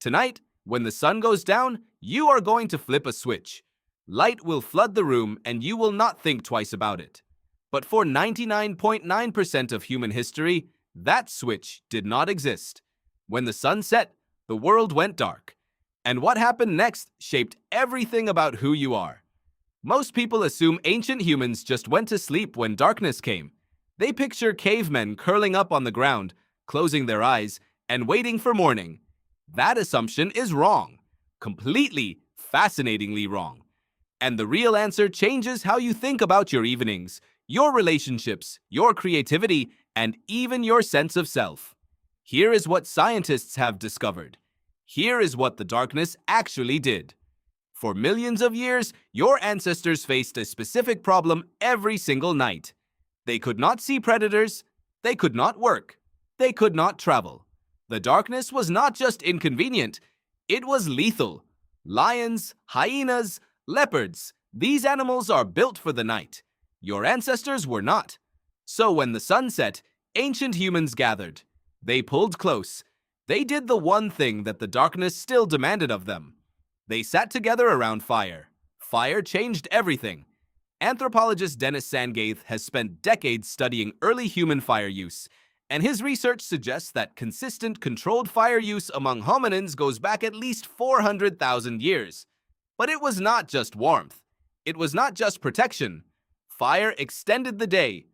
Tonight, when the sun goes down, you are going to flip a switch. Light will flood the room and you will not think twice about it. But for 99.9% of human history, that switch did not exist. When the sun set, the world went dark. And what happened next shaped everything about who you are. Most people assume ancient humans just went to sleep when darkness came. They picture cavemen curling up on the ground, closing their eyes, and waiting for morning. That assumption is wrong. Completely, fascinatingly wrong. And the real answer changes how you think about your evenings, your relationships, your creativity, and even your sense of self. Here is what scientists have discovered. Here is what the darkness actually did. For millions of years, your ancestors faced a specific problem every single night. They could not see predators, they could not work, they could not travel. The darkness was not just inconvenient, it was lethal. Lions, hyenas, leopards, these animals are built for the night. Your ancestors were not. So when the sun set, ancient humans gathered. They pulled close. They did the one thing that the darkness still demanded of them. They sat together around fire. Fire changed everything. Anthropologist Dennis Sangaith has spent decades studying early human fire use, and his research suggests that consistent, controlled fire use among hominins goes back at least 400,000 years. But it was not just warmth. It was not just protection. Fire extended the day.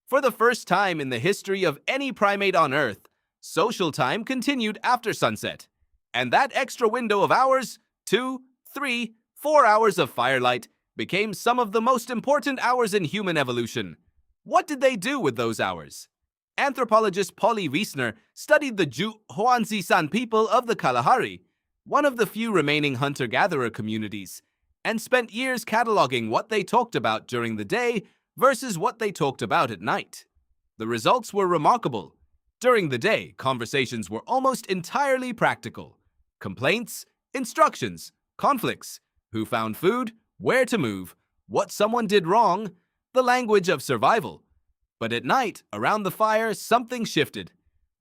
For the first time in the history of any primate on Earth, social time continued after sunset. And that extra window of hours, 2, 3, 4 hours of firelight, became some of the most important hours in human evolution. What did they do with those hours? Anthropologist Polly Wiesner studied the Ju-Hoanzi-San people of the Kalahari, one of the few remaining hunter-gatherer communities, and spent years cataloging what they talked about during the day versus what they talked about at night. The results were remarkable. During the day, conversations were almost entirely practical. Complaints, instructions, conflicts, who found food, where to move, what someone did wrong, the language of survival. But at night, around the fire, something shifted.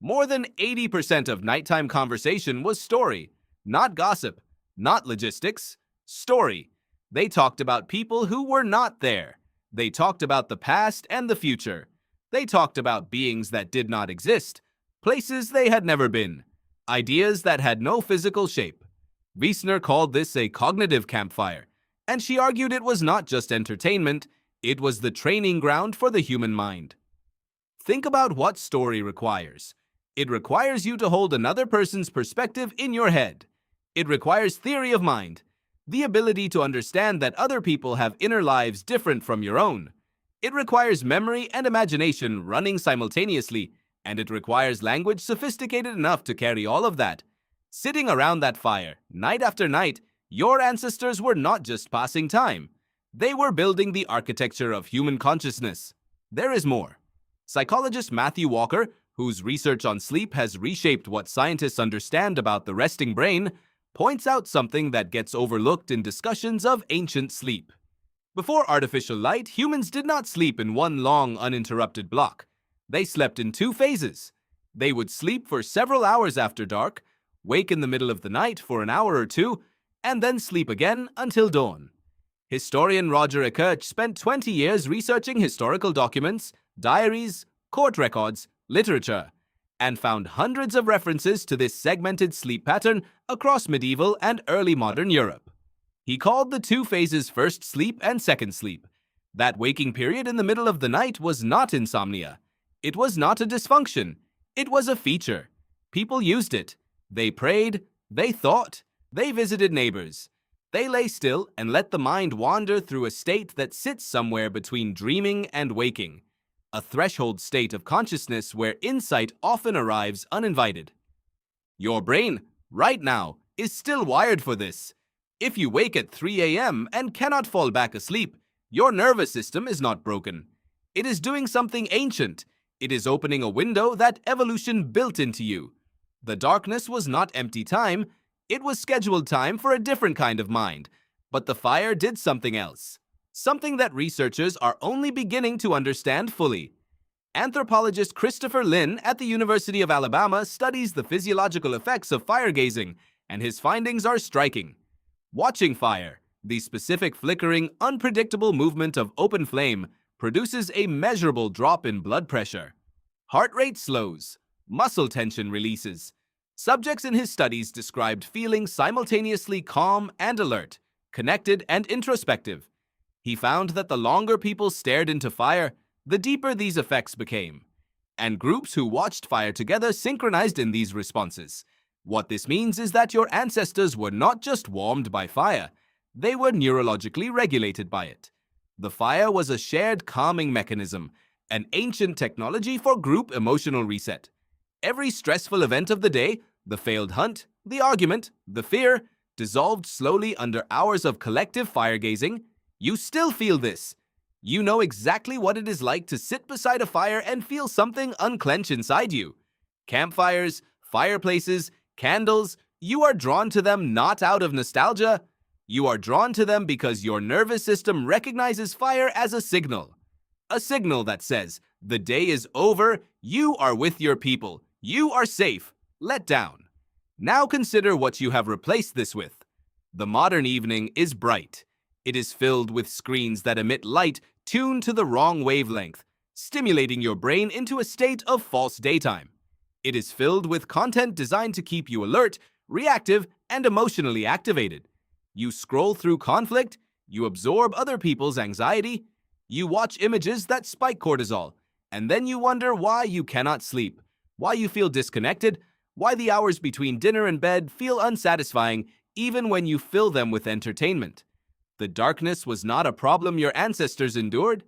More than 80% of nighttime conversation was story, not gossip, not logistics, story. They talked about people who were not there. They talked about the past and the future. They talked about beings that did not exist, places they had never been, ideas that had no physical shape. Wiesner called this a cognitive campfire, and she argued it was not just entertainment, it was the training ground for the human mind. Think about what story requires. It requires you to hold another person's perspective in your head. It requires theory of mind, the ability to understand that other people have inner lives different from your own. It requires memory and imagination running simultaneously, and it requires language sophisticated enough to carry all of that. Sitting around that fire, night after night, your ancestors were not just passing time. They were building the architecture of human consciousness. There is more. Psychologist Matthew Walker, whose research on sleep has reshaped what scientists understand about the resting brain, points out something that gets overlooked in discussions of ancient sleep. Before artificial light, humans did not sleep in one long, uninterrupted block. They slept in 2 phases. They would sleep for several hours after dark, wake in the middle of the night for an hour or 2, and then sleep again until dawn. Historian Roger Ekirch spent 20 years researching historical documents, diaries, court records, literature, and found hundreds of references to this segmented sleep pattern across medieval and early modern Europe. He called the 2 phases first sleep and second sleep. That waking period in the middle of the night was not insomnia. It was not a dysfunction. It was a feature. People used it. They prayed, they thought, they visited neighbors. They lay still and let the mind wander through a state that sits somewhere between dreaming and waking, a threshold state of consciousness where insight often arrives uninvited. Your brain, right now, is still wired for this. If you wake at 3 a.m. and cannot fall back asleep, your nervous system is not broken. It is doing something ancient. It is opening a window that evolution built into you. The darkness was not empty time. It was scheduled time for a different kind of mind. But the fire did something else. Something that researchers are only beginning to understand fully. Anthropologist Christopher Lynn at the University of Alabama studies the physiological effects of fire gazing and his findings are striking. Watching fire, the specific flickering, unpredictable movement of open flame, produces a measurable drop in blood pressure. Heart rate slows, muscle tension releases. Subjects in his studies described feeling simultaneously calm and alert, connected and introspective. He found that the longer people stared into fire, the deeper these effects became. And groups who watched fire together synchronized in these responses. What this means is that your ancestors were not just warmed by fire, they were neurologically regulated by it. The fire was a shared calming mechanism, an ancient technology for group emotional reset. Every stressful event of the day, the failed hunt, the argument, the fear, dissolved slowly under hours of collective fire gazing. You still feel this. You know exactly what it is like to sit beside a fire and feel something unclench inside you. Campfires, fireplaces, candles, you are drawn to them not out of nostalgia. You are drawn to them because your nervous system recognizes fire as a signal. A signal that says, the day is over, you are with your people, you are safe, let down. Now consider what you have replaced this with. The modern evening is bright. It is filled with screens that emit light tuned to the wrong wavelength, stimulating your brain into a state of false daytime. It is filled with content designed to keep you alert, reactive, and emotionally activated. You scroll through conflict, you absorb other people's anxiety, you watch images that spike cortisol, and then you wonder why you cannot sleep, why you feel disconnected, why the hours between dinner and bed feel unsatisfying even when you fill them with entertainment. The darkness was not a problem your ancestors endured.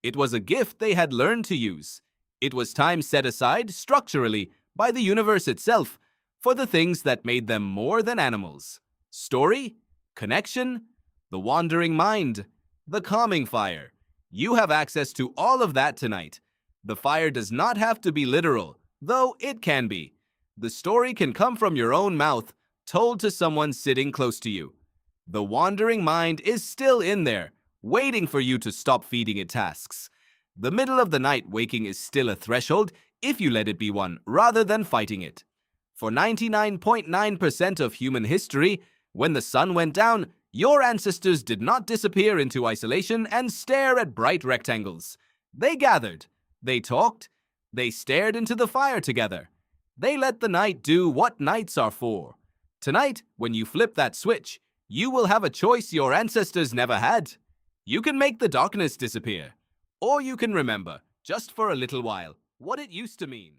It was a gift they had learned to use. It was time set aside structurally by the universe itself for the things that made them more than animals. Story, connection, the wandering mind, the calming fire. You have access to all of that tonight. The fire does not have to be literal, though it can be. The story can come from your own mouth, told to someone sitting close to you. The wandering mind is still in there, waiting for you to stop feeding it tasks. The middle of the night waking is still a threshold if you let it be one, rather than fighting it. For 99.9% of human history, when the sun went down, your ancestors did not disappear into isolation and stare at bright rectangles. They gathered, they talked, they stared into the fire together. They let the night do what nights are for. Tonight, when you flip that switch, you will have a choice your ancestors never had. You can make the darkness disappear, or you can remember, just for a little while, what it used to mean.